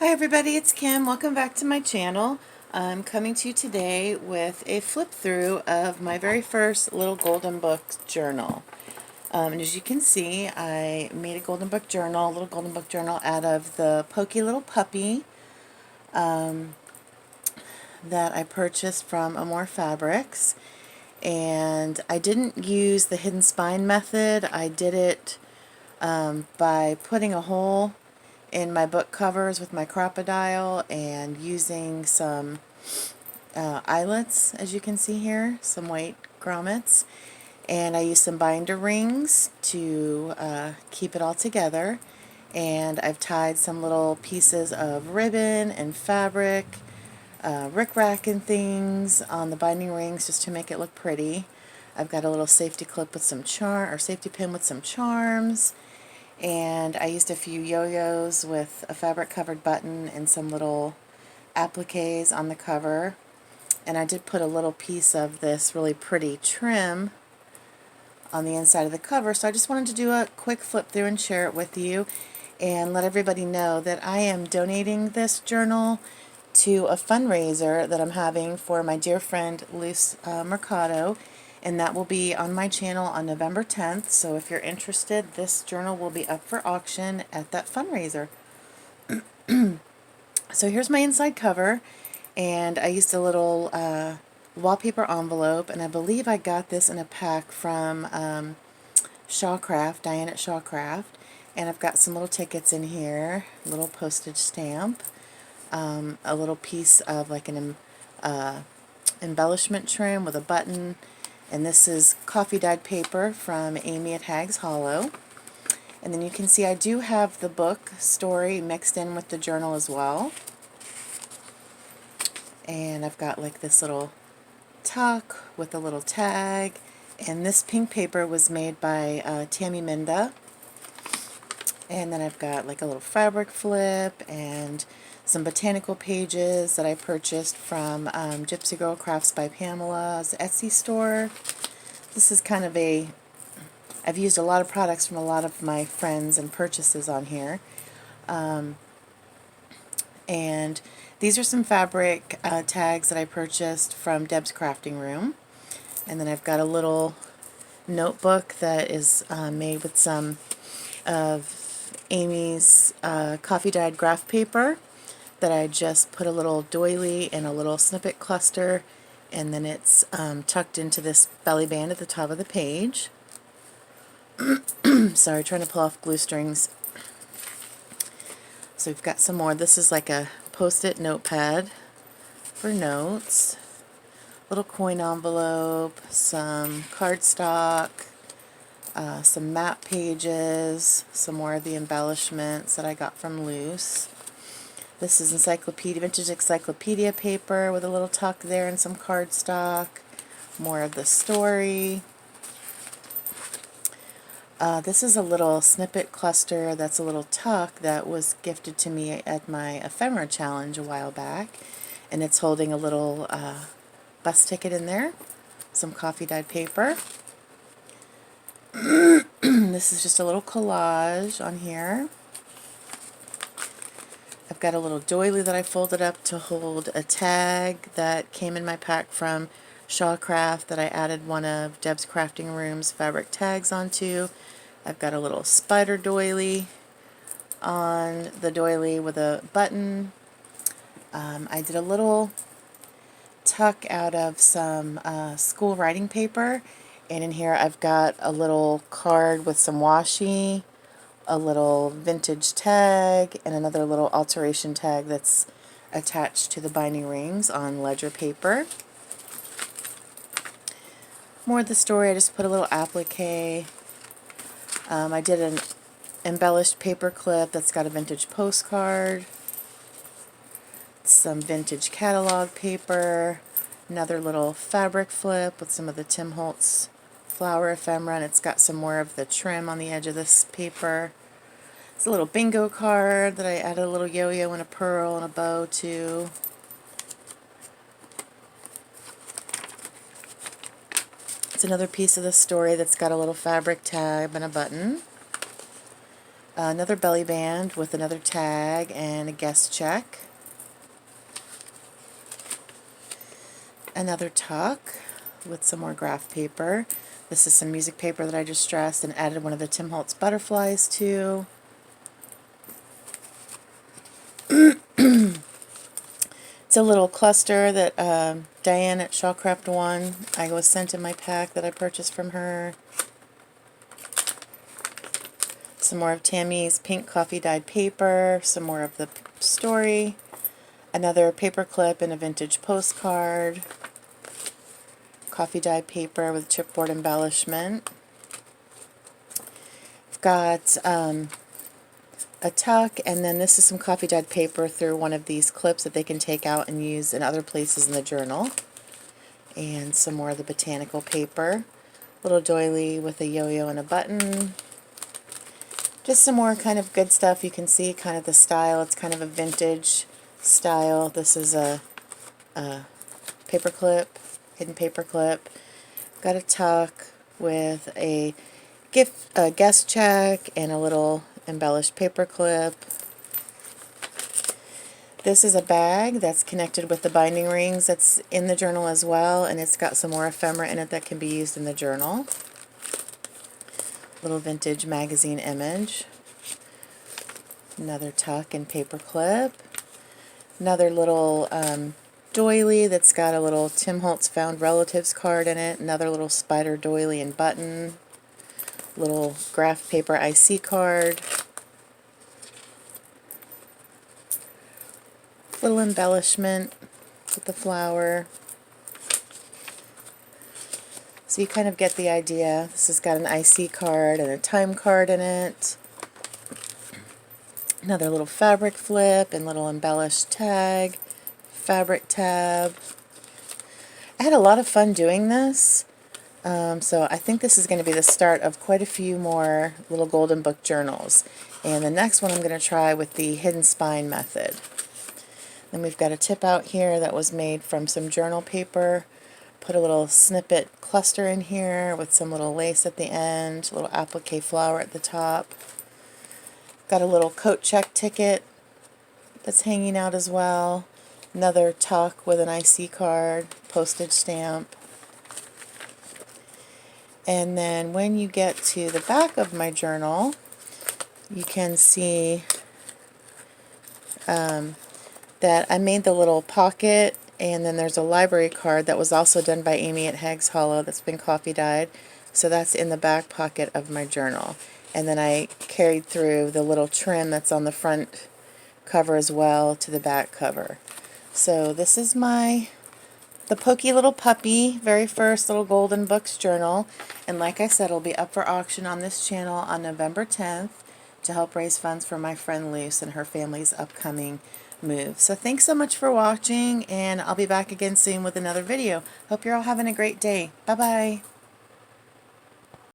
Hi everybody, it's Kim. Welcome back to my channel. I'm coming to you today with a flip through of my very first little Golden Book journal. And as you can see, I made a little Golden Book journal out of the Pokey Little Puppy that I purchased from Amore Fabrics. And I didn't use the hidden spine method. I did it by putting a hole in my book covers with my crocodile and using some eyelets, as you can see here, some white grommets, and I used some binder rings to keep it all together, and I've tied some little pieces of ribbon and fabric, rickrack and things on the binding rings just to make it look pretty. I've got a little safety clip with some safety pin with some charms, and I used a few yo-yos with a fabric covered button and some little appliques on the cover. And I did put a little piece of this really pretty trim on the inside of the cover, so I just wanted to do a quick flip through and share it with you and let everybody know that I am donating this journal to a fundraiser that I'm having for my dear friend Luz Mercado, and that will be on my channel on November 10th. So if you're interested, this journal will be up for auction at that fundraiser. So here's my inside cover, and I used a little wallpaper envelope, and I believe I got this in a pack from Diane at Shawcraft, and I've got some little tickets in here, a little postage stamp, a little piece of like an embellishment trim with a button, and this is coffee dyed paper from Amy at Hags Hollow. And then you can see I do have the book story mixed in with the journal as well. And I've got like this little tuck with a little tag, and this pink paper was made by Tammy Minda. And then I've got like a little fabric flip and some botanical pages that I purchased from Gypsy Girl Crafts by Pamela's Etsy store. This is kind of I've used a lot of products from a lot of my friends and purchases on here. And these are some fabric tags that I purchased from Deb's Crafting Room. And then I've got a little notebook that is made with some of Amy's coffee dyed graph paper that I just put a little doily and a little snippet cluster, and then it's tucked into this belly band at the top of the page. Sorry, trying to pull off glue strings. So we've got some more. This is like a post-it notepad for notes, little coin envelope, some cardstock, some map pages, some more of the embellishments that I got from Luz. This is vintage encyclopedia paper with a little tuck there and some cardstock, more of the story. This is a little snippet cluster that's a little tuck that was gifted to me at my ephemera challenge a while back, and it's holding a little bus ticket in there, some coffee dyed paper. This is just a little collage on here. I've got a little doily that I folded up to hold a tag that came in my pack from Shawcraft that I added one of Deb's Crafting Room's fabric tags onto. I've got a little spider doily on the doily with a button. I did a little tuck out of some school writing paper, and in here I've got a little card with some washi, a little vintage tag, and another little alteration tag that's attached to the binding rings on ledger paper. More of the story, I just put a little applique. I did an embellished paper clip that's got a vintage postcard, some vintage catalog paper, another little fabric flip with some of the Tim Holtz flower ephemera, and it's got some more of the trim on the edge of this paper. It's a little bingo card that I added a little yo-yo and a pearl and a bow to. It's another piece of the story that's got a little fabric tab and a button. Another belly band with another tag and a guest check. Another tuck with some more graph paper. This is some music paper that I just stressed and added one of the Tim Holtz butterflies to. It's a little cluster that Diane at Shawcraft won. I was sent in my pack that I purchased from her. Some more of Tammy's pink coffee dyed paper. Some more of the story. Another paper clip and a vintage postcard. Coffee dyed paper with chipboard embellishment. I've got a tuck, and then this is some coffee dyed paper through one of these clips that they can take out and use in other places in the journal. And some more of the botanical paper. Little doily with a yo-yo and a button. Just some more kind of good stuff. You can see kind of the style. It's kind of a vintage style. This is a paper clip, hidden paper clip. Got a tuck with a guest check and a little embellished paper clip. This is a bag that's connected with the binding rings that's in the journal as well, and it's got some more ephemera in it that can be used in the journal. Little vintage magazine image. Another tuck and paper clip. Another little doily that's got a little Tim Holtz Found Relatives card in it. Another little spider doily and button. Little graph paper IC card. Little embellishment with the flower. So you kind of get the idea. This has got an IC card and a time card in it. Another little fabric flip and little embellished tag. Fabric tab. I had a lot of fun doing this. So I think this is going to be the start of quite a few more little golden book journals. And the next one I'm going to try with the hidden spine method. Then we've got a tip out here that was made from some journal paper. Put a little snippet cluster in here with some little lace at the end, a little applique flower at the top. Got a little coat check ticket that's hanging out as well. Another tuck with an IC card, postage stamp. And then when you get to the back of my journal, you can see that I made the little pocket, and then there's a library card that was also done by Amy at Hags Hollow that's been coffee dyed. So that's in the back pocket of my journal. And then I carried through the little trim that's on the front cover as well to the back cover. So this is the Pokey Little Puppy, very first little Golden Books journal. And like I said, it'll be up for auction on this channel on November 10th to help raise funds for my friend Luce and her family's upcoming move. So thanks so much for watching, and I'll be back again soon with another video. Hope you're all having a great day. Bye-bye.